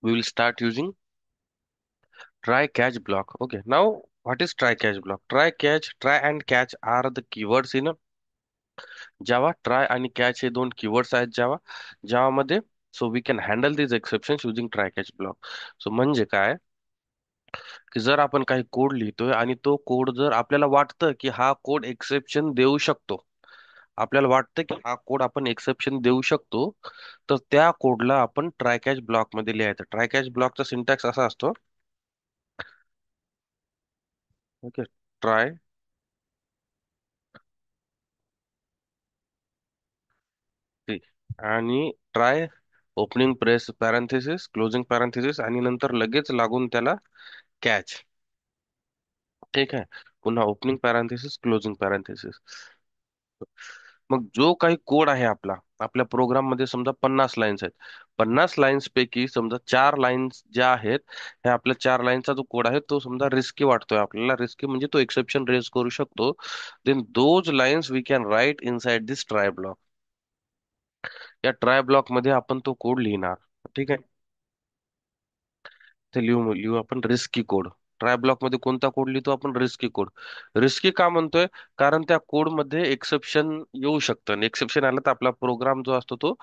we will start using try catch block. Okay, now what is try catch block? Try and catch are the keywords in Java. Try आणि catch हे दोन keywords आहेत Java मध्ये. So we can handle these exceptions using try catch block. So म्हणजे काय की जर आपण काही कोड लिहितोय आणि तो कोड जर आपल्याला वाटतं की हा कोड एक्सेप्शन देऊ शकतो, आपल्याला वाटतं की हा कोड आपण एक्सेप्शन देऊ शकतो, तर त्या कोडला आपण ट्राय कॅच ब्लॉक मध्ये लिहायचं. ट्राय कॅच ब्लॉकचा सिंटॅक्स असा असतो. ओके, ट्राय आणि try opening press parenthesis closing parenthesis आणि नंतर लगेच लागून त्याला कॅच. ठीक आहे, पुन्हा ओपनिंग पॅरेंथेसिस क्लोजिंग पॅरेंथेसिस. मग जो काही कोड आहे आपला, आपल्या प्रोग्राम मध्ये समजा 50 लाईन्स आहेत. 50 लाईन्स पैकी समजा 4 लाईन्स ज्या आहेत, ह्या आपल्या 4 लाईनचा जो कोड आहे तो समजा रिस्की वाटतोय आपल्याला. रिस्की म्हणजे तो एक्सेप्शन रेज करू शकतो. Then those lines we can write inside this try block. या ट्राय ब्लॉक मध्ये आपण तो कोड लिहिणार. ठीक आहे, ते लिहू लिहू आपण रिस्की कोड. ट्राय ब्लॉक मध्ये कोणता कोड लिहितो आपण? Risky code. रिस्की का म्हणतोय? कारण त्या कोड मध्ये एक्सेप्शन येऊ शकतं आणि एक्सेप्शन आलं तर आपला प्रोग्राम जो असतो तो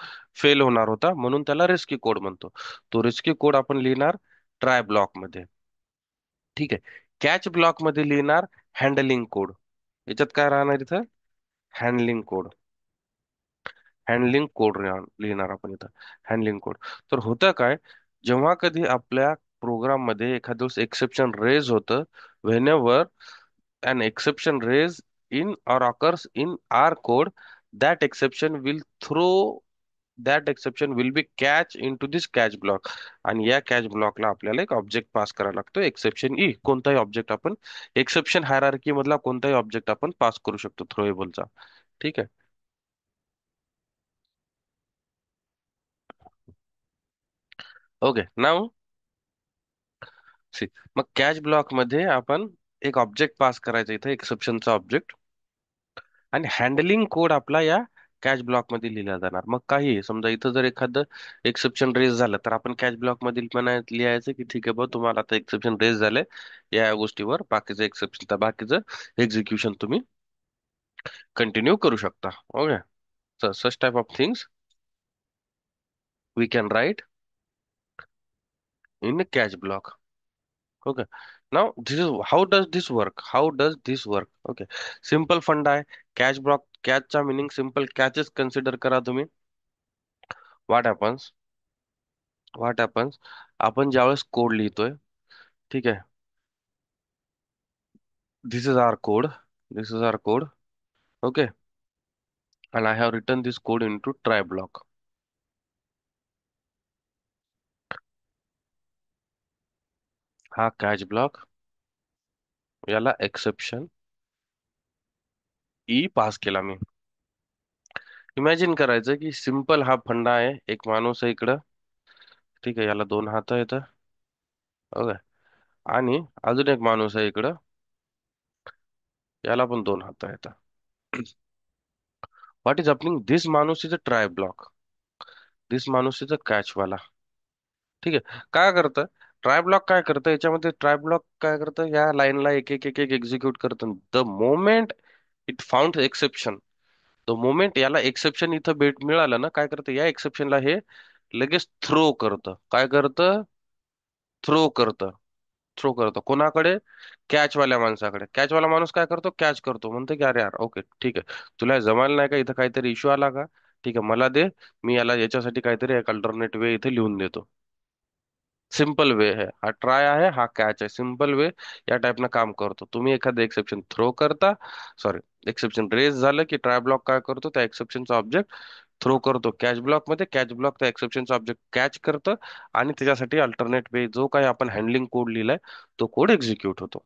फेल होणार होता, म्हणून त्याला रिस्की कोड म्हणतो. तो रिस्की कोड आपण लिहिणार ट्राय ब्लॉक मध्ये. ठीक आहे, कॅच ब्लॉक मध्ये लिहिणार हँडलिंग कोड. याच्यात काय राहणार इथं? Handling code. हँडलिंग कोड लिहिणार आपण इथं. Handling code. तर होतं काय, जेव्हा कधी आपल्या प्रोग्राम मध्ये एखादं एक्सेप्शन रेज होतं, Wien ever an exception raised in or occurs in our code, that exception will throw that exception will be catch into this catch block. आणि या कॅच ब्लॉकला आपल्याला एक ऑब्जेक्ट पास करावा लागतो, एक्सेप्शन ई. कोणताही object आपण, exception hierarchy मधला कोणताही ऑब्जेक्ट आपण पास करू शकतो थ्रोएबलचा. ठीक आहे. ओके, नाव सी. मग कॅच ब्लॉक मध्ये आपण एक ऑब्जेक्ट पास करायचा इथे, एक्सेप्शनचा ऑब्जेक्ट. आणि हँडलिंग कोड आपला या कॅच ब्लॉक मध्ये लिहिला जाणार. मग काही समजा इथं जर एखादं एक्सेप्शन रेज झालं, तर आपण कॅच ब्लॉक मध्ये लिहायचं की ठीक आहे बघ, तुम्हाला आता एक्सेप्शन रेज झालंय या गोष्टीवर, बाकीचं एक्सेप्शन बाकीचं एक्झिक्युशन तुम्ही कंटिन्यू करू शकता. Okay, such type of things we can write in catch block. Okay, now this is how does this work. How does this work? Okay, simple फंडा आहे. कॅच ब्लॉक, कॅचचा मिनिंग सिम्पल कॅचेस कन्सिडर करा तुम्ही. What happens, what happens, आपण ज्यावेळेस code लिहितोय, ठीक आहे, this is our code, this is our code. Okay, and I have written this code in to try block. हा कॅच ब्लॉक, याला एक्सेप्शन ई पास केला मी. इमॅजिन करायचं की सिम्पल हा फंडा आहे. एक माणूस आहे इकडं, ठीक आहे, याला 2 हात आहेत. ओके, आणि अजून एक माणूस आहे इकडं, याला पण 2 हात आहेत. What is happening? दिस माणूस is a try block, this माणूस इज अ कॅच वाला. ठीक आहे, काय करतं ट्राय ब्लॉक? काय करतं याच्यामध्ये? ट्राय ब्लॉक काय करतं, या लाईनला एक एक एक एक एक्झिक्यूट करतं. The moment it found exception, the moment याला एक्सेप्शन इथं मिळालं ना, काय करतं, या एक्सेप्शनला हे लगेच थ्रो करतं. काय करतं? थ्रो करतं. थ्रो करतो कोणाकडे? कॅचवाल्या माणसाकडे. कॅचवाला माणूस काय करतो? कॅच करतो, म्हणतो की अरे यार, ओके ठीक आहे, तुला हे जमायला नाही का, इथं काहीतरी इश्यू आला का, ठीक आहे मला दे, मी याला याच्यासाठी काहीतरी एक अल्टरनेट वे इथे लिहून देतो. सिम्पल वे आहे हा, ट्राय आहे हा कॅच आहे. सिम्पल वे या टाईपनं काम करतो. तुम्ही एखादं एक्सेप्शन थ्रो करता, सॉरी, एक्सेप्शन रेज झालं की ट्राय ब्लॉक काय करतो, त्या एक्सेप्शनचा ऑब्जेक्ट थ्रो करतो कॅच ब्लॉक मध्ये. कॅच ब्लॉक त्या एक्सेप्शनचा ऑब्जेक्ट कॅच करतं आणि त्याच्यासाठी अल्टरनेट वे जो काही आपण हँडलिंग कोड लिहिलाय तो कोड एक्झिक्यूट होतो.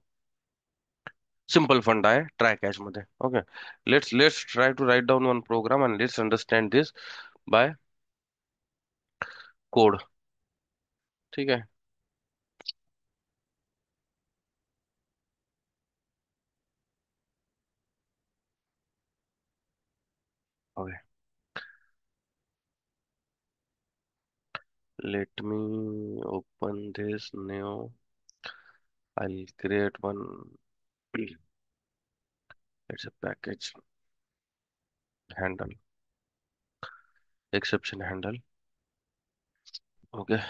सिम्पल फंड आहे ट्राय कॅच मध्ये. Okay, let's try to write down one program and let's understand this by code. ठीक आहे. Okay, Let me open this new. I'll create one. It's a package handle, exception handle. Okay.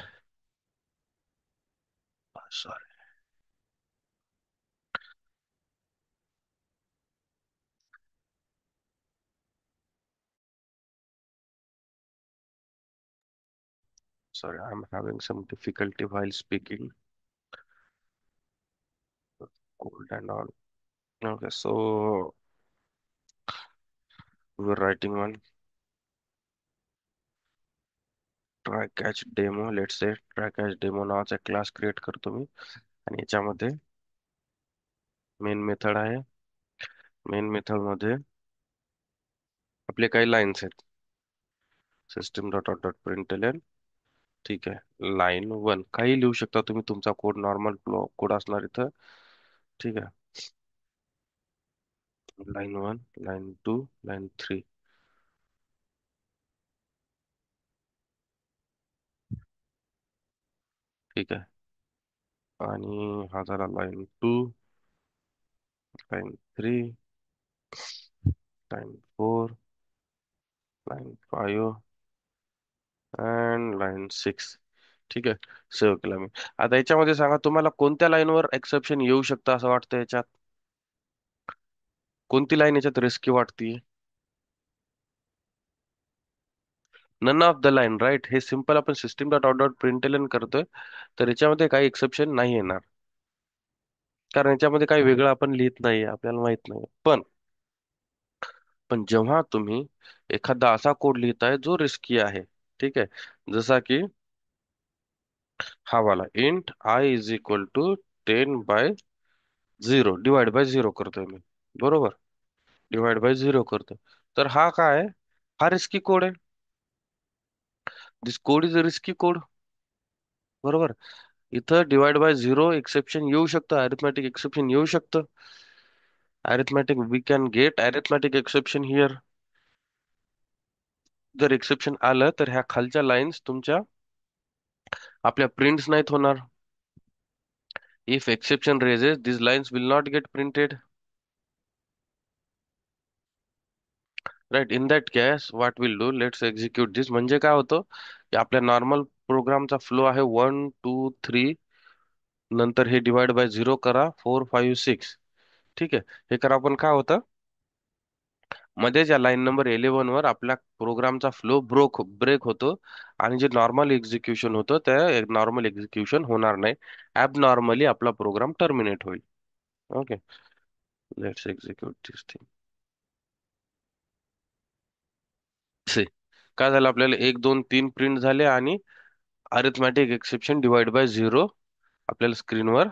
Sorry. Sorry, I'm having some difficulty while speaking. Cold and all. Okay, so we're writing one try catch demo. Let's say try catch demo नावाचा class create करतो मी आणि याच्यामध्ये main method आहे. Main method मध्ये आपले काही lines आहेत. System dot out dot println. ठीक आहे. लाईन वन काही लिहू शकता तुम्ही, तुमचा कोड नॉर्मल कोड असणार इथं. ठीक आहे. Line one, line two, line three. ठीक आहे. आणि हा झाला line two, line three, line four, line five and line six. ठीक आहे. सेव्ह केला मी. आता याच्यामध्ये सांगा तुम्हाला कोणत्या लाईनवर एक्सेप्शन येऊ शकतं असं वाटतं याच्यात. कोणती लाईन याच्यात रिस्की वाटते? None of the line, right. हे सिंपल आपण system dot out dot println करतोय, तर याच्यामध्ये काही एक्सेप्शन नाही येणार, कारण याच्यामध्ये काही वेगळं आपण लिहित नाही, आपल्याला माहित नाही. पण जेव्हा तुम्ही एखादा असा कोड लिहिताय जो रिस्की आहे, ठीक आहे, जसा की हा वाला int I is equal to 10/0 divide by 0 करतोय मी, बरोबर. डिवाइड बाय 0 करतोय. तर हा काय आहे? हा रिस्की कोड आहे. This code is a risky code, बरोबर. इथं डिवाइड बाय 0 एक्सेप्शन येऊ शकतं, अरिथमॅटिक एक्सेप्शन येऊ शकतं. Arithmetic we can get arithmetic exception here. जर एक्सेप्शन आलं तर ह्या खालच्या लाईन्स तुमच्या आपल्या प्रिंट्स नाहीत होणार. If exception raises these lines will not get printed. Right. In that case what will do, let's execute this. म्हणजे काय होतं की आपल्या नॉर्मल प्रोग्रामचा फ्लो आहे 1 2 3, नंतर हे डिवाइड बाय 0 करा 4 5 6. ठीक आहे. हे करा आपण, काय होतं मध्ये ज्या लाईन नंबर 11 वर आपल्या प्रोग्रामचा फ्लो ब्रेक होतो आणि जे नॉर्मल एक्झिक्युशन होतं त्या नॉर्मल एक्झिक्युशन होणार नाही. ऍब नॉर्मली आपला प्रोग्राम टर्मिनेट होईल. Okay. Let's execute this thing. काय झालं, आपल्याला 1 2 3 प्रिंट झाले आणि अरिथमॅटिक एक्सेप्शन डिवाइड बाय 0 आपल्याला स्क्रीनवर,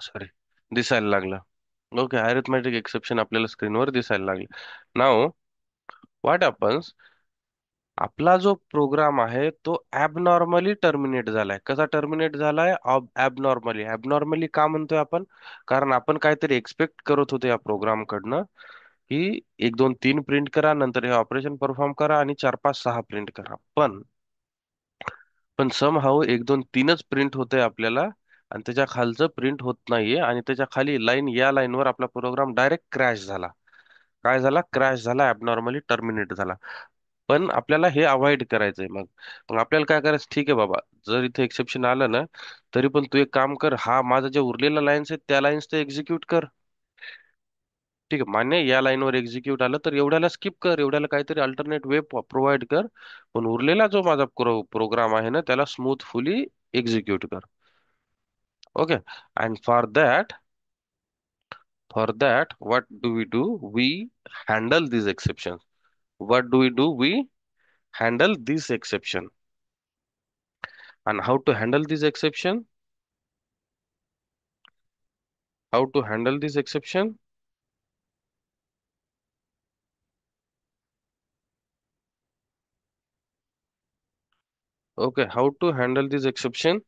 सॉरी, दिसायला लागलं. ओके. अरिथमॅटिक एक्सेप्शन आपल्याला स्क्रीनवर दिसायला लागलं. नाव व्हॉट हॅपन्स, आपला जो प्रोग्राम आहे तो ऍबनॉर्मली टर्मिनेट झालाय. कसा टर्मिनेट झालाय? ऍबनॉर्मली. ऍबनॉर्मली का म्हणतोय आपण? कारण आपण काहीतरी एक्सपेक्ट करत होतो या प्रोग्राम कडनं, की 1 2 3 प्रिंट करा, नंतर हे ऑपरेशन परफॉर्म करा आणि 4 5 6 प्रिंट करा. पण सम हाऊ 1 2 3च प्रिंट होतंय आपल्याला, आणि त्याच्या खालचं प्रिंट होत नाहीये, आणि त्याच्या खाली लाईन, या लाईनवर आपला प्रोग्राम डायरेक्ट क्रॅश झाला. काय झाला? क्रॅश झाला, ऍबनॉर्मली टर्मिनेट झाला. पण आपल्याला हे अवॉइड करायचंय. मग आपल्याला काय करायचं? ठीक आहे बाबा, जर इथे एक्सेप्शन आलं ना, तरी पण तू एक काम कर, हा माझा जे उरलेल्या लाईन्स आहेत त्या लाईन्स ते एक्झिक्यूट कर. ठीक आहे, मान्य आहे, या लाईनवर एक्झिक्यूट आलं तर एवढ्याला स्किप कर, एवढ्याला काहीतरी अल्टरनेट वे प्रोव्हाइड कर. पण उरलेला जो माझा प्रोग्राम आहे ना, त्याला स्मूथफुली एक्झिक्यूट कर. Okay. And for that what do we do? We handle these exceptions. What do we do? We handle this exception. And how to handle this exception? How to handle this exception? Okay, how to handle this exception?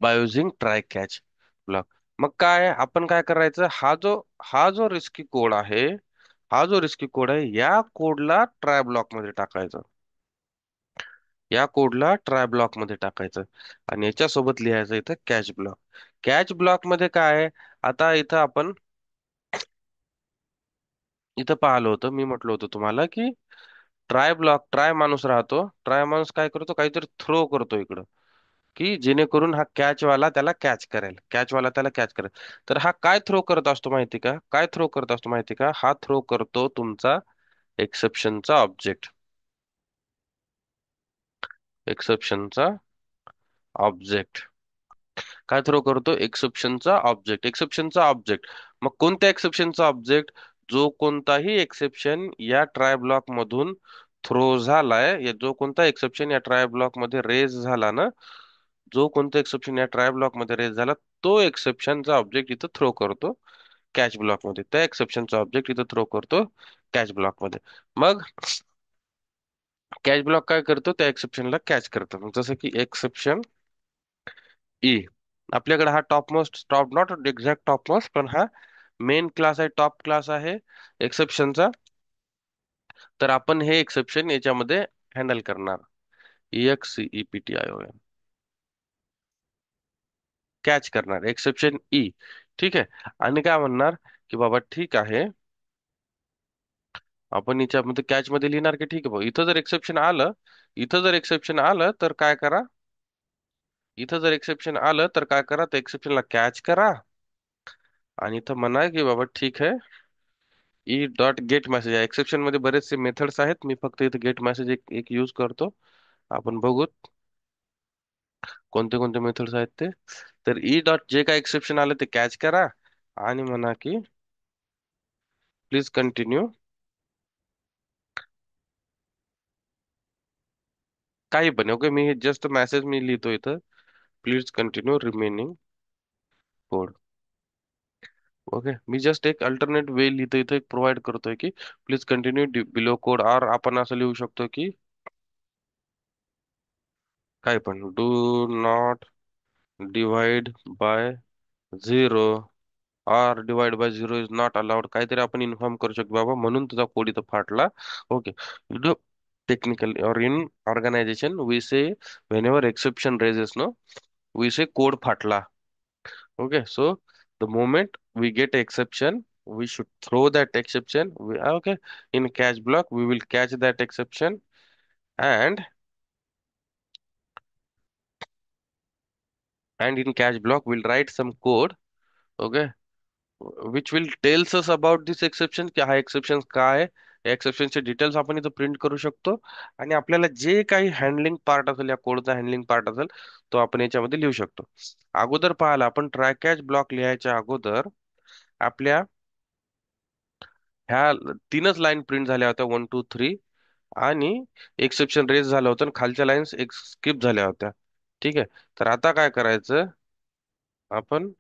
By using try catch block. मग काय आपण काय करायचं? हा जो risky code आहे, हा जो रिस्की कोड आहे या कोडला ट्राय ब्लॉक मध्ये टाकायचा. या कोडला ट्राय ब्लॉक मध्ये टाकायचं आणि याच्यासोबत लिहायचं इथं कॅच ब्लॉक. कॅच ब्लॉक मध्ये काय आहे? आता इथं आपण इथं पाहिलं होतं, मी म्हटलं होतं तुम्हाला की ट्राय ब्लॉक, ट्राय माणूस राहतो, ट्राय माणूस काय करतो, काहीतरी थ्रो करतो इकडं, की जेणेकरून हा कॅच वाला त्याला कॅच करेल, कॅच वाला त्याला कॅच करेल. तर हा काय थ्रो करत असतो माहिती का? काय थ्रो करत असतो माहिती का? हा थ्रो करतो तुमचा एक्सेप्शनचा ऑब्जेक्ट. एक्सेप्शनचा ऑब्जेक्ट काय थ्रो करतो? एक्सेप्शनचा ऑब्जेक्ट. एक्सेप्शनचा ऑब्जेक्ट, मग कोणत्या एक्सेप्शनचा ऑब्जेक्ट? जो कोणताही एक्सेप्शन या ट्राय ब्लॉक मधून थ्रो झालाय, या जो कोणता एक्सेप्शन या ट्राय ब्लॉक मध्ये रेज झाला ना, जो कोणता एक्सेप्शन या ट्राय ब्लॉक मध्ये रेज झाला, तो एक्सेप्शनचा ऑब्जेक्ट इथं थ्रो करतो कॅच ब्लॉक मध्ये. त्या एक्सेप्शनचा ऑब्जेक्ट इथं थ्रो करतो कॅच ब्लॉक मध्ये. मग कॅच ब्लॉक काय करतो? त्या एक्सेप्शनला कॅच करतो. मग जसं की एक्सेप्शन ई, आपल्याकडे हा top most, top not exact top most, पण हा मेन क्लास आहे, टॉप क्लास आहे एक्सेप्शनचा. तर आपण हे एक्सेप्शन याच्यामध्ये हँडल करणार. EXCEPTION, कॅच करणार एक्सेप्शन ई. ठीक आहे. आणि काय म्हणणार की बाबा ठीक आहे, आपण याच्यामध्ये कॅच मध्ये लिहिणार की ठीक आहे भाऊ, इथं जर एक्सेप्शन आलं, इथं जर एक्सेप्शन आलं तर काय करा, इथं जर एक्सेप्शन आलं तर काय करा, त्या एक्सेप्शनला कॅच करा आणि इथं म्हणा की बाबा ठीक आहे, ई डॉट गेट मेसेज. या एक्सेप्शन मध्ये बरेचसे मेथड्स आहेत, मी फक्त इथे गेट मेसेज एक एक यूज करतो. आपण बघू कोणते कोणते मेथड्स आहेत ते. तर ई डॉट जे काय एक्सेप्शन आलं ते कॅच करा आणि म्हणा की प्लीज कंटिन्यू, काही पण ओके. मी जस्ट मेसेज मी लिहितो इथं, please continue remaining code. Okay, me just एक अल्टरनेट वे लिहितो इथं, एक प्रोव्हाइड करतोय की प्लीज कंटिन्यू बिलो कोड. और आपण असं लिहू शकतो की काय पण, do not divide by zero, or divide by zero is not allowed, काहीतरी आपण इन्फॉर्म करू शकतो बाबा, म्हणून तुझा कोड इथं फाटला. Okay. Technical or in organization we say whenever exception raises no, we say code फाटला. Okay, so the moment we get exception, we should throw that exception. Okay, in catch block, we will catch that exception, and in catch block, we'll write some code. Okay, which will tells us about this exception, की हा exception काय आहे. या एक्सेप्शनचे details आपण इथं print करू शकतो आणि आपल्याला जे काही हँडलिंग पार्ट असेल, या कोडचा हँडलिंग पार्ट असेल, तो आपण याच्यामध्ये लिहू शकतो. अगोदर पाहायला आपण ट्राय कॅच ब्लॉक लिहायच्या अगोदर आपल्या ह्या तीनच लाईन प्रिंट झाल्या होत्या, 1 2 3, आणि एक्सेप्शन रेज झालं होतं आणि खालच्या लाईन्स एक स्किप झाल्या होत्या. ठीक आहे. तर आता काय करायचं, आपण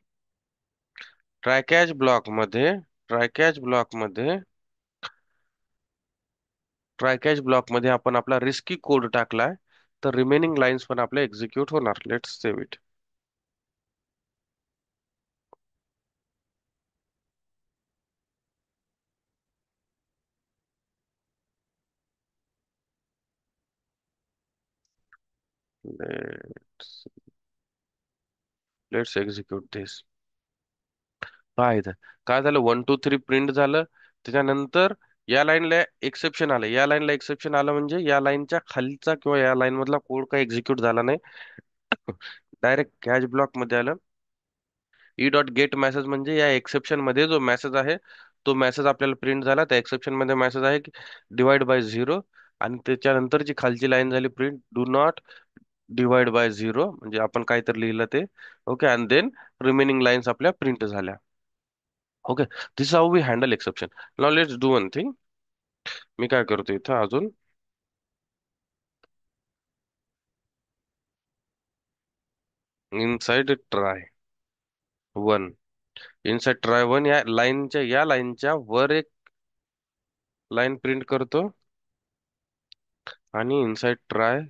ट्रायकॅच ब्लॉक मध्ये, ट्रायकॅच ब्लॉक मध्ये ट्रायकॅच ब्लॉक मध्ये आपण आपला रिस्की कोड टाकलाय, तर रिमेनिंग लाईन्स पण आपल्या एक्झिक्यूट होणार. Let's save it. Let's let's execute this. पहा इथं काय झालं, 1 2 3 प्रिंट झालं. त्याच्यानंतर या लाईनला एक्सेप्शन आलं, या लाईनला एक्सेप्शन आलं म्हणजे या लाईनच्या खालचा किंवा या लाईन मधला कोड काही एक्झिक्यूट झाला नाही, डायरेक्ट कॅच ब्लॉक मध्ये आलं. ई डॉट गेट मेसेज म्हणजे या एक्सेप्शन मध्ये जो मेसेज आहे, तो मेसेज आपल्याला प्रिंट झाला. त्या एक्सेप्शन मध्ये मेसेज आहे की डिवाइड बाय झिरो, आणि त्याच्यानंतरची खालची लाईन झाली print, do not divide by zero, म्हणजे आपण काहीतरी लिहिलं ते. Okay, and then remaining lines आपल्या प्रिंट झाल्या. Okay, this is how we handle exception. Now let's do one thing. मी काय करतो इथं अजून, inside try one, inside try one या लाईनच्या, या लाईनच्या वर एक लाईन प्रिंट करतो, आणि इनसाइड ट्राय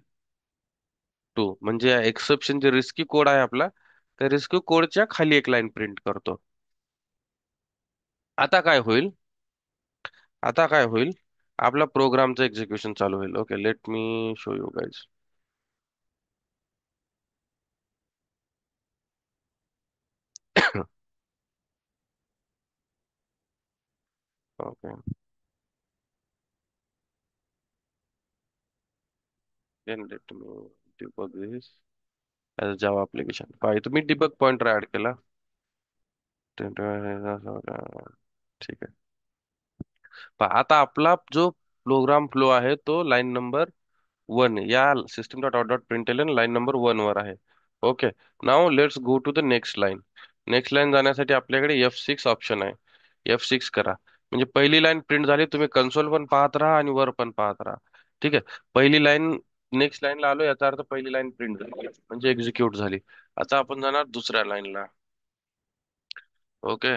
टू म्हणजे एक्सेप्शन जे रिस्की कोड आहे आपला, त्या रिस्की कोडच्या खाली एक लाईन प्रिंट करतो. आता काय होईल, आता काय होईल, आपला प्रोग्रामचं एक्झिक्युशन चालू होईल. Okay, let me show you guys. Okay, then let me debug this as a Java application. तुम्ही डिबग पॉइंटर ऍड केला. ठीक आहे. आता आपला जो प्रोग्राम फ्लो आहे तो लाईन नंबर वन या system dot out dot println line number one वर आहे. Okay, now let's go to the next line. Next line जाण्यासाठी आपल्याकडे F6 ऑप्शन आहे. F6 करा, म्हणजे पहिली लाईन प्रिंट झाली. तुम्ही कन्सोल पण पाहत राहा आणि वर पण पाहत राहा. ठीक आहे, पहिली लाईन, नेक्स्ट लाईनला आलो याचा अर्थ पहिली लाईन प्रिंट झाली म्हणजे एक्झिक्यूट झाली. आता आपण जाणार दुसऱ्या लाईनला. Okay,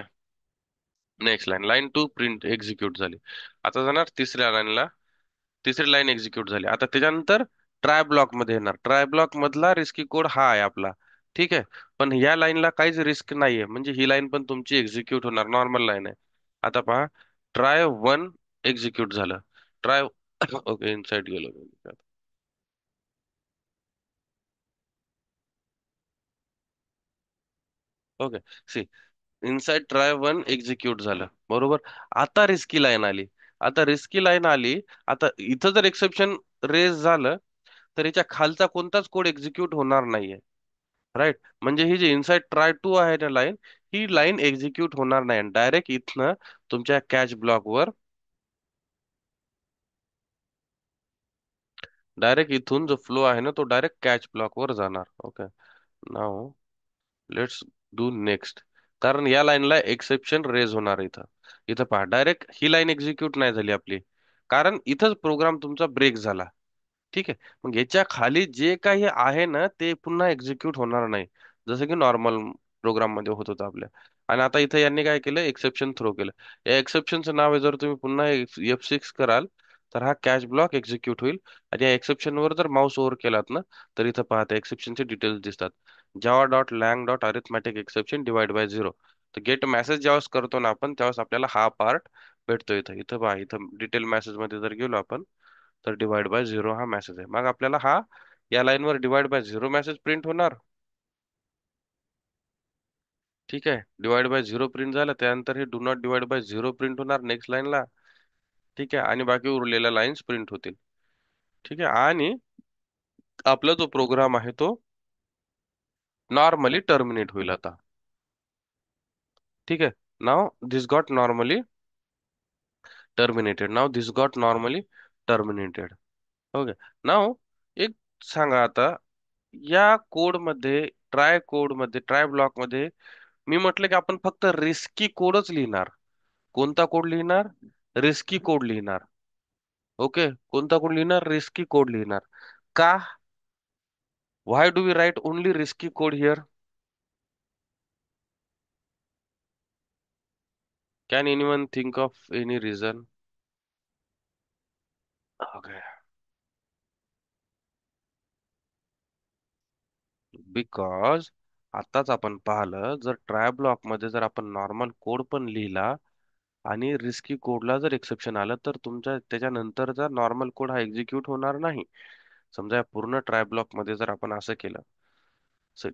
next line, line two print execute झाली. आता जाणार तिसऱ्या लाईनला. तिसरी लाईन एक्झिक्यूट झाली. आता त्याच्यानंतर ट्राय ब्लॉक मध्ये येणार. ट्राय ब्लॉक मधला रिस्की कोड हा आहे आपला. ठीक आहे, पण या लाईनला काहीच रिस्क नाहीये, म्हणजे ही लाईन पण तुमची एक्झिक्यूट होणार, नॉर्मल लाईन आहे. आता पहा, ट्राय वन एक्झिक्यूट झालं. ट्राय ओके, इनसाइड गेलो मी. Okay, see, inside try one execute झालं बरोबर. आता रिस्की लाईन आली. आता रिस्की लाईन आली. आता इथं जर एक्सेप्शन रेज झालं तर याच्या खालचा कोणताच कोड एक्झिक्यूट होणार नाहीये. राईट, म्हणजे ही जी इनसाइड ट्राय टू आहे ना लाईन, ही लाईन एक्झिक्यूट होणार नाही. डायरेक्ट इथनं तुमच्या कॅच ब्लॉक वर, डायरेक्ट इथून जो फ्लो आहे ना तो डायरेक्ट कॅच ब्लॉक वर जाणार. Okay, now let's do next. कारण या लाईनला एक्सेप्शन रेज होणार इथं. इथं पहा, डायरेक्ट ही लाईन एक्झिक्यूट नाही झाली आपली, कारण इथंच प्रोग्राम तुमचा ब्रेक झाला. ठीक आहे, मग याच्या खाली जे काही आहे ना ते पुन्हा एक्झिक्यूट होणार नाही, जसं की नॉर्मल प्रोग्राम मध्ये होत होतं आपल्या. आणि आता इथे यांनी काय केलं, एक्सेप्शन थ्रो केलं. या एक्सेप्शनचं नाव आहे, जर तुम्ही पुन्हा F6 कराल तर हा कॅच ब्लॉक एक्झिक्यूट होईल. आणि या एक्सेप्शन वर जर माऊस ओव्हर केलात ना तर इथं पाहता एक्सेप्शनचे डिटेल्स दिसतात. Java dot lang dot arithmetic exception divide by zero. तर गेट मेसेज ज्यावेळेस करतो ना आपण त्यावेळेस आपल्याला हा पार्ट भेटतो. इथं इथं पहा, इथं डिटेल मेसेज मध्ये जर गेलो आपण तर डिवाइड बाय झिरो हा मेसेज आहे. मग आपल्याला हा या लाईन वर divide by zero message print होणार. ठीक आहे, डिवाइड बाय झिरो प्रिंट झालं, त्यानंतर हे do not divide by zero print होणार नेक्स्ट लाईनला. ठीक आहे, आणि बाकी उरलेल्या लाईन्स प्रिंट होतील. ठीक आहे, आणि आपला जो प्रोग्राम आहे तो नॉर्मली टर्मिनेट होईल आता. ठीक आहे, now this got normally terminated. Now this got normally terminated. Okay, नाव एक सांगा आता, या कोड मध्ये, ट्राय कोड मध्ये, ट्राय ब्लॉक मध्ये मी म्हटलं की आपण फक्त रिस्की कोडच लिहिणार. कोणता कोड लिहिणार? रिस्की कोड लिहिणार. ओके, कोणता कोड लिहिणार? रिस्की कोड लिहिणार. का? Why do we write only risky code here? Can anyone think of any reason? Okay, because आताच आपण पाहिलं, जर ट्राय ब्लॉक मध्ये जर आपण नॉर्मल कोड पण लिहिला आणि रिस्की कोडला जर एक्सेप्शन आलं तर तुमच्या त्याच्यानंतरचा नॉर्मल कोड हा एक्झिक्यूट होणार नाही. समजा या पूर्ण ट्राय ब्लॉक मध्ये जर आपण असं केलं,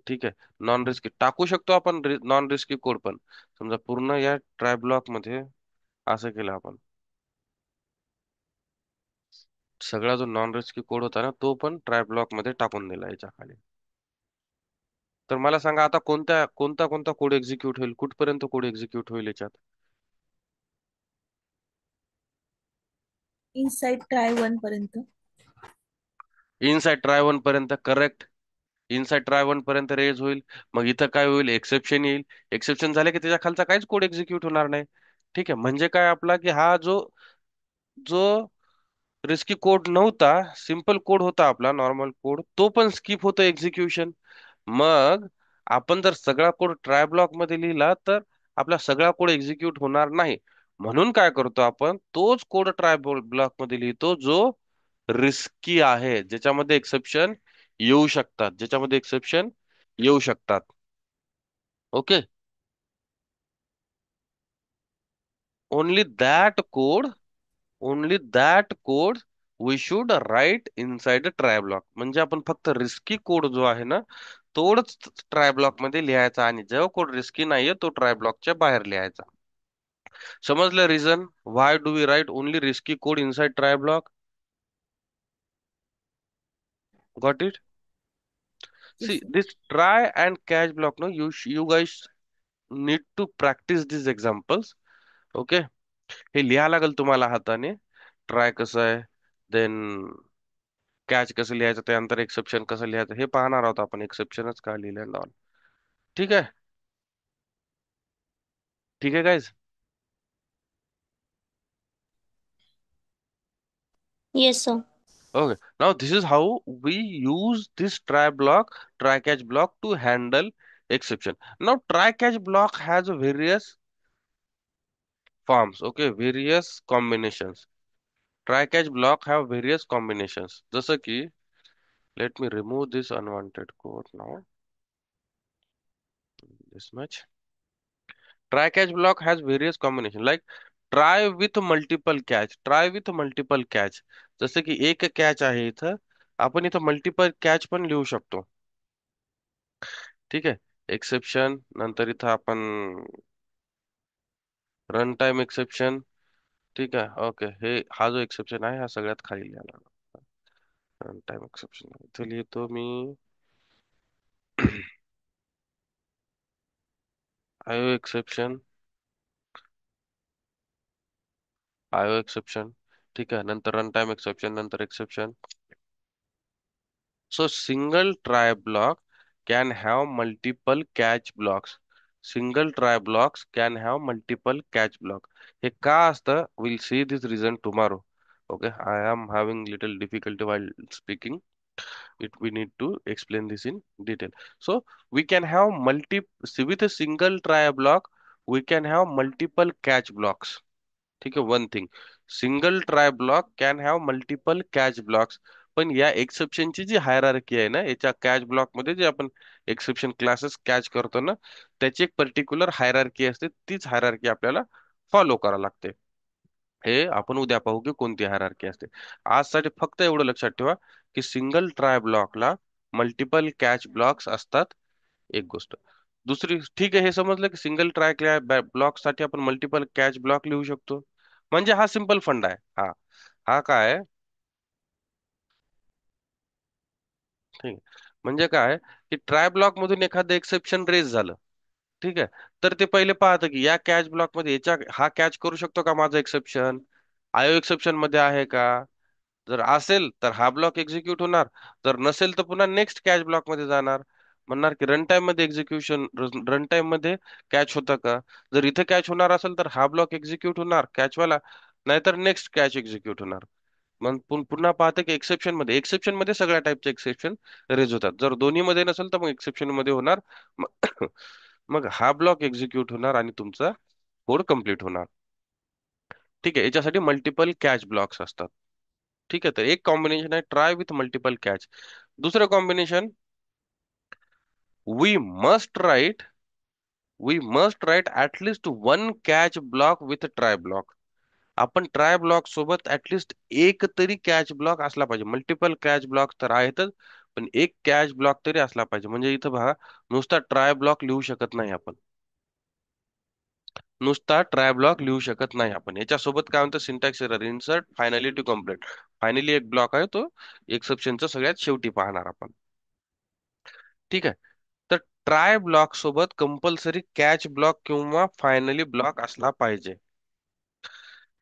ठीक आहे, नॉन रिस्की टाकू शकतो आपण, नॉन रिस्की कोड पण. समजा पूर्ण या ट्राय ब्लॉक मध्ये असं केलं आपण, सगळा जो नॉन रिस्की कोड होता ना तो पण ट्राय ब्लॉक मध्ये टाकून दिला याच्या खाली. तर मला सांगा आता कोणता कोणता कोड एक्झिक्यूट होईल, कुठपर्यंत कोड एक्झिक्यूट होईल याच्यात? इनसाइड ट्राय वन पर्यंत. इनसाइड ट्राय वन पर्यंत, करेक्ट. इनसाइड ट्राय वन पर्यंत रेज होईल. मग इथं काय होईल, एक्सेप्शन येईल. एक्सेप्शन झाले की त्याच्या खालचा काहीच कोड एक्झिक्यूट होणार नाही. ठीक आहे, म्हणजे काय आपला की हा जो जो रिस्की कोड नव्हता, सिंपल कोड होता आपला नॉर्मल कोड, तो पण स्किप होतो एक्झिक्युशन. मग आपण जर सगळा कोड ट्राय ब्लॉक मध्ये लिहिला तर आपला सगळा कोड एक्झिक्यूट होणार नाही. म्हणून काय करतो आपण, तोच कोड ट्राय ब्लॉक मध्ये लिहितो जो रिस्की आहे, ज्याच्यामध्ये एक्सेप्शन येऊ शकतात, ज्याच्यामध्ये एक्सेप्शन येऊ शकतात. Okay, only that code only that code we should write inside a try block. म्हणजे आपण फक्त रिस्की कोड जो आहे ना, तोच ट्राय ब्लॉक मध्ये लिहायचा, आणि जो कोड रिस्की नाहीये तो ट्राय ब्लॉकच्या बाहेर लिहायचा. समजलं reason why do we write only risky code inside try block? Got it? See Yes, sir. This try and catch block, now you guys need to practice this examples. Okay, हे लिहा लागेल तुम्हाला हाताने. Try कसं आहे, then catch कसं लिहायचं, त्यानंतर एक्सेप्शन कसं लिहायचं हे पाहणार आहोत आपण. एक्सेप्शनच का लिहिलं ऑन. ठीक आहे. ठीक आहे guys. Yes, sir. Okay. Now this is how we use this try block, try catch block to handle exception. Now try catch block has various forms. Okay, various combinations. Try catch block have various combinations. जसं की, let me remove this unwanted code now. This much. Try catch block has various combination like try with multiple catch. Try with multiple catch. जसं की एक catch आहे इथं, आपण इथं multiple catch पण लिहू शकतो. ठीक आहे. एक्सेप्शन नंतर इथं आपण रन टाइम एक्सेप्शन. ठीक आहे. ओके, हे हा जो एक्सेप्शन आहे हा सगळ्यात खाली लिहायला. रन टाइम एक्सेप्शन इथे लिहितो मी. आयो एक्सेप्शन, आयो एक्सेप्शन. ठीक आहे, नंतर रन टाइम एक्सेप्शन, नंतर exception. So single try block can have multiple catch blocks. Single try blocks can have multiple catch block. हे का असतं? We'll see this reason tomorrow. Okay, I am having little difficulty while speaking. We need to explain this in detail. So we can have see with a single try block, we can have multiple catch blocks. ठीक आहे. One thing, single try block can have multiple catch blocks. पण या एक्सेप्शनची जी hierarchy आहे ना, याच्या catch block मध्ये जे आपण एक्सेप्शन क्लासेस कॅच करतो ना, त्याची एक पर्टिक्युलर हायरार्की असते. तीच हायरार्की आपल्याला फॉलो करावी लागते. हे आपण उद्या पाहू की कोणती हायरार्की असते. आजसाठी फक्त एवढं लक्षात ठेवा की सिंगल ट्राय ब्लॉकला मल्टिपल कॅच ब्लॉक्स असतात. एक गोष्ट. दुसरी, ठीक आहे, हे समजलं की सिंगल ट्राय ब्लॉक साठी आपण मल्टिपल कॅच ब्लॉक लिहू शकतो. म्हणजे हा सिंपल फंड आहे. हा हा काय आहे? ठीक आहे. म्हणजे काय की ट्राय ब्लॉक मधून एखादं एक्सेप्शन रेज झालं. ठीक आहे. तर ते पहिले पाहतं की या कॅच ब्लॉक मध्ये हा कॅच करू शकतो का माझं एक्सेप्शन, आयो एक्सेप्शन मध्ये आहे का. जर असेल तर हा ब्लॉक एक्झिक्यूट होणार. जर नसेल तर पुन्हा नेक्स्ट कॅच ब्लॉक मध्ये जाणार. म्हणणार की रन टाइम मध्ये एक्झिक्युशन, रन टाइम मध्ये कॅच होतं का. जर इथे कॅच होणार असेल तर हा ब्लॉक एक्झिक्यूट होणार कॅचवाला, नाहीतर नेक्स्ट कॅच एक्झिक्यूट होणार. मग पुन्हा पाहते की एक्सेप्शन मध्ये सगळ्या टाईपचे एक्सेप्शन रेज होतात. जर दोन्ही मध्ये नसेल तर मग एक्सेप्शन मध्ये होणार. मग मग हा ब्लॉक एक्झिक्यूट होणार आणि तुमचा कोड कम्प्लीट होणार. ठीक आहे. याच्यासाठी मल्टिपल कॅच ब्लॉक्स असतात. ठीक आहे. तर एक कॉम्बिनेशन आहे ट्राय विथ मल्टिपल कॅच. दुसरं combination, we must write we must write at least one catch block with try block. आपण ट्राय ब्लॉक सोबत ऍटलिस्ट एक तरी कॅच ब्लॉक असला पाहिजे. मल्टिपल कॅच ब्लॉक तर आहेतच, पण एक कॅच ब्लॉक तरी असला पाहिजे. म्हणजे इथं बघा, नुसता ट्राय ब्लॉक लिहू शकत नाही आपण. नुसता ट्राय ब्लॉक लिहू शकत नाही आपण. याच्यासोबत काय म्हणतं, syntax error, insert finally to complete. Finally एक ब्लॉक आहे, तो एक्सेप्शनचा सगळ्यात शेवटी पाहणार आपण. ठीक आहे. तर ट्राय ब्लॉक सोबत कंपल्सरी कॅच ब्लॉक किंवा फायनली ब्लॉक असला पाहिजे.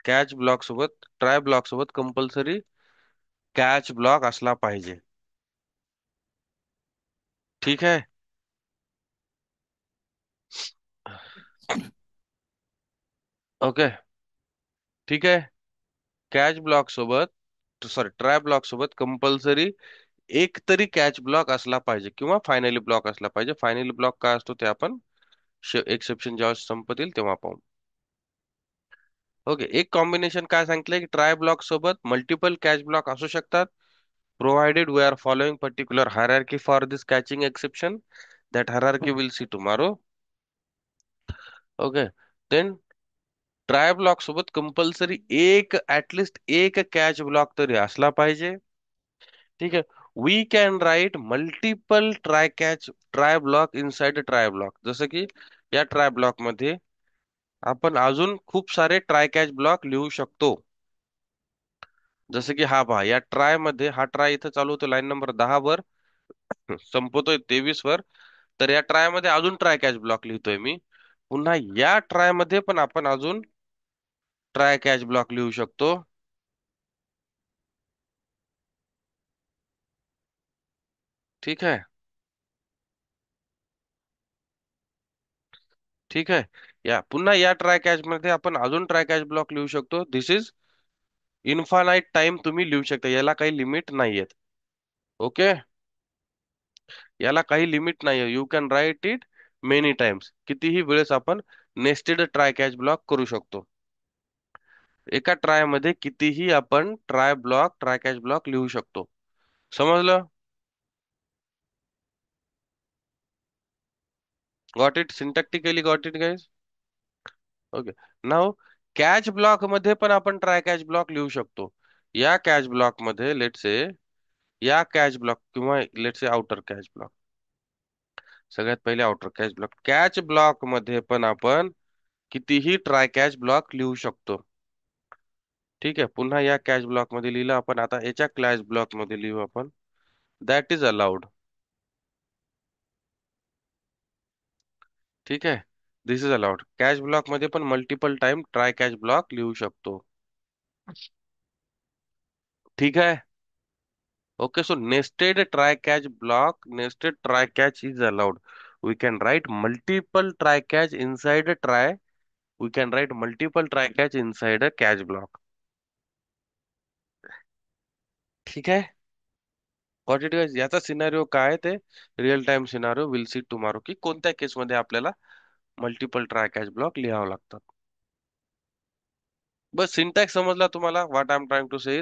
कॅच ब्लॉक सोबत, ट्राय ब्लॉक सोबत कंपल्सरी कॅच ब्लॉक असला पाहिजे. ठीक आहे. ओके. ठीक आहे. कॅच ब्लॉक सोबत, सॉरी, ट्राय ब्लॉक सोबत कंपल्सरी एक तरी कॅच ब्लॉक असला पाहिजे किंवा फायनली ब्लॉक असला पाहिजे. फायनली ब्लॉक काय असतो ते आपण एक्सेप्शन जेव्हा संपतील तेव्हा पाहू. ओके. एक कॉम्बिनेशन काय सांगितलंय की ट्राय ब्लॉक सोबत मल्टिपल कॅच ब्लॉक असू शकतात, provided we are following particular hierarchy for this catching exception. That hierarchy we'll see tomorrow. Okay. Then try block सोबत कंपल्सरी एक ऍटलिस्ट एक कॅच ब्लॉक तरी असला पाहिजे. ठीक आहे. We can write multiple try block inside try block. जसं की या ट्राय ब्लॉक मध्ये आपण अजून खूप सारे ट्राय कॅच ब्लॉक लिहू शकतो. जसं की हा पहा, या ट्राय मध्ये हा ट्राय इथं चालू होतो लाईन नंबर 10 वर, संपवतोय 23 वर. तर या ट्राय मध्ये अजून ट्राय कॅच ब्लॉक लिहितोय मी. पुन्हा या ट्राय मध्ये पण आपण अजून ट्राय कॅच ब्लॉक लिहू शकतो. ठीक आहे. ठीक आहे. पुन्हा या ट्राय कॅच मध्ये आपण अजून ट्राय कॅच ब्लॉक लिहू शकतो. दिस इज इन्फानाइट टाइम तुम्ही लिहू शकता, याला काही लिमिट नाहीयेत. ओके. याला काही लिमिट नाहीये. You can write it many times. कितीही वेळेस आपण नेस्टेड ट्राय कॅच ब्लॉक करू शकतो. एका ट्राय मध्ये कितीही आपण ट्राय कॅच ब्लॉक लिहू शकतो. समजलं? Got it? Syntactically got it guys? Okay. Now catch block मध्ये पण आपण ट्राय कॅच ब्लॉक लिहू शकतो. या कॅच ब्लॉक मध्ये लेट से, या कॅच ब्लॉक किंवा लेट से आउटर कॅच ब्लॉक. सगळ्यात पहिले आउटर कॅच ब्लॉक मध्ये पण आपण कितीही ट्राय कॅच ब्लॉक लिहू शकतो. ठीक आहे. पुन्हा या कॅच ब्लॉक मध्ये लिहिलं आपण. आता याच्या कॅच ब्लॉक मध्ये लिहू आपण. That is allowed. ठीक आहे. This is allowed. Catch block मध्ये पण multiple time try catch block लिहू शकतो. ठीक आहे. Okay, so nested try catch is allowed. We can write multiple try catch inside a try. We can write multiple try catch inside a catch block. ठीक आहे. Got it guys? याचा scenario काय ते real time scenario will see tomorrow, की कोणत्या केसमध्ये आपल्याला multiple try catch block लिहावं लागतात. बस सिंटॅक्स समजला तुम्हाला? What I am trying to say.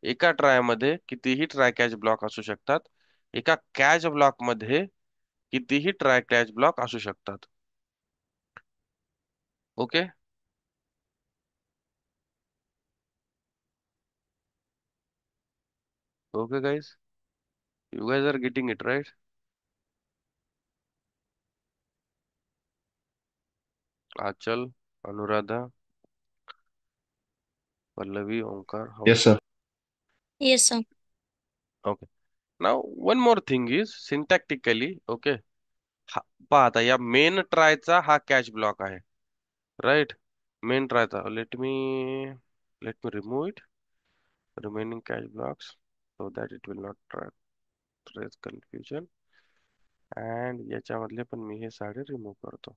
एका ट्राय मध्ये कितीही ट्राय कॅच ब्लॉक असू शकतात. एका कॅच ब्लॉक मध्ये कितीही ट्राय कॅच ब्लॉक असू शकतात. Okay. Okay, guys, you guys are getting it right. Achal, Anuradha, Pallavi, Omkar. Yes, Okay. sir. Yes, sir. Okay. Now, one more thing is syntactically, okay. हा, पहा आता या main ट्रायचा हा कॅच ब्लॉक आहे, right. Main ट्रायचा let me remove it remaining catch blocks so that it will not raise confusion. And याच्यामधले पण मी हे सारे रिमूव्ह करतो.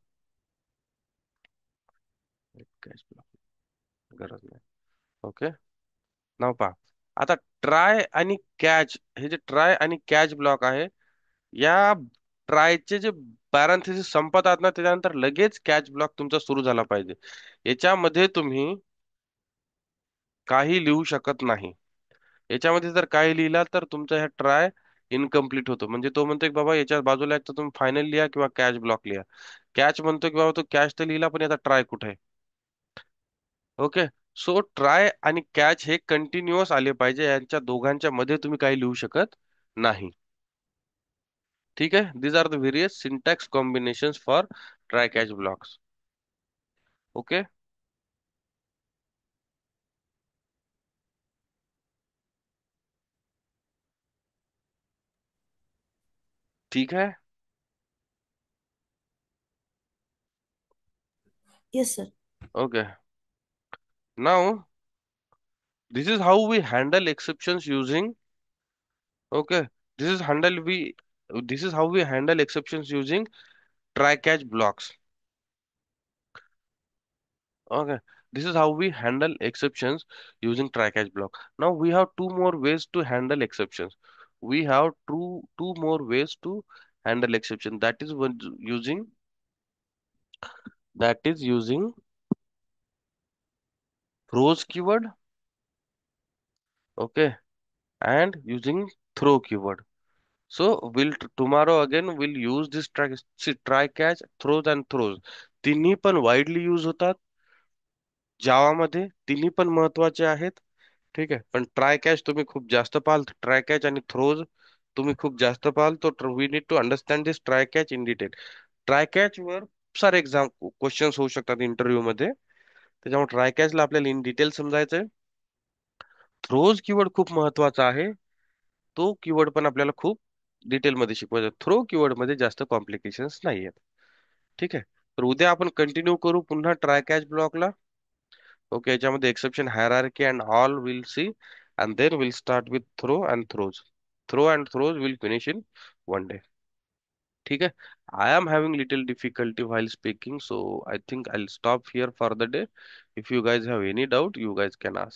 कॅच ब्लॉक गरज नाही. ओके. नाव पहा. आता ट्राय आणि कॅच, हे जे ट्राय आणि कॅच ब्लॉक आहे, या ट्रायचे जे पॅरेंथेसिस संपतात ना, त्याच्यानंतर लगेच कॅच ब्लॉक तुमचा सुरू झाला पाहिजे. याच्यामध्ये तुम्ही काही लिहू शकत नाही. याच्यामध्ये जर काही लिहिला तर तुमचा ह्या ट्राय इनकम्प्लीट होतो. म्हणजे तो म्हणतो की बाबा याच्या बाजूला एक तर तुम्ही फायनल लिहा किंवा कॅच ब्लॉक लिहा. कॅच म्हणतो की बाबा तो कॅच तर लिहिला पण याचा ट्राय कुठे आहे. ओके. सो ट्राय आणि कॅच हे कंटिन्युअस आले पाहिजे. यांच्या दोघांच्या मध्ये तुम्ही काही लिहू शकत नाही. ठीक आहे. These are the various syntax combinations for try catch blocks. Okay. ठीक है. Yes, sir. Okay. Now, this is how we handle exceptions using. Okay. This is handle we. This is how we handle exceptions using try catch blocks. Okay. This is how we handle exceptions using try catch block. Now we have two more ways to handle exceptions. We have two more ways to handle exception. That is using throws keyword. Okay, and using throw keyword. So tomorrow again we'll use this try catch throws and throws. तिन्ही पण widely use होतात. जावामध्ये तिन्ही पण महत्वाचे आहेत. ठीक आहे, पण ट्राय कॅच तुम्ही खूप जास्त पाहाल, ट्राय कॅच आणि थ्रोज तुम्ही खूप जास्त पाहाल, तो we need to understand this try catch in detail. Try catch वर खूप सारे एक्झाम क्वेश्चन्स होऊ शकतात इंटरव्ह्यू मध्ये, त्याच्यामुळे ट्राय कॅचला आपल्याला इन डिटेल समजायचंय. थ्रोज कीवर्ड खूप महत्वाचा आहे, तो कीवर्ड पण आपल्याला खूप डिटेलमध्ये शिकवायचा. थ्रो कीवर्ड मध्ये जास्त कॉम्प्लिकेशन्स नाही आहेत. ठीक आहे, तर उद्या आपण कंटिन्यू करू पुन्हा ट्राय कॅच ब्लॉकला. ओके, याच्यामध्ये exception, hierarchy and all will see, and then will start with throw and throws. Throw and throws will finish in one day. ठीक आहे. I am having little difficulty while speaking, so I think I stop here for the day. If you guys have any doubt, you guys can ask.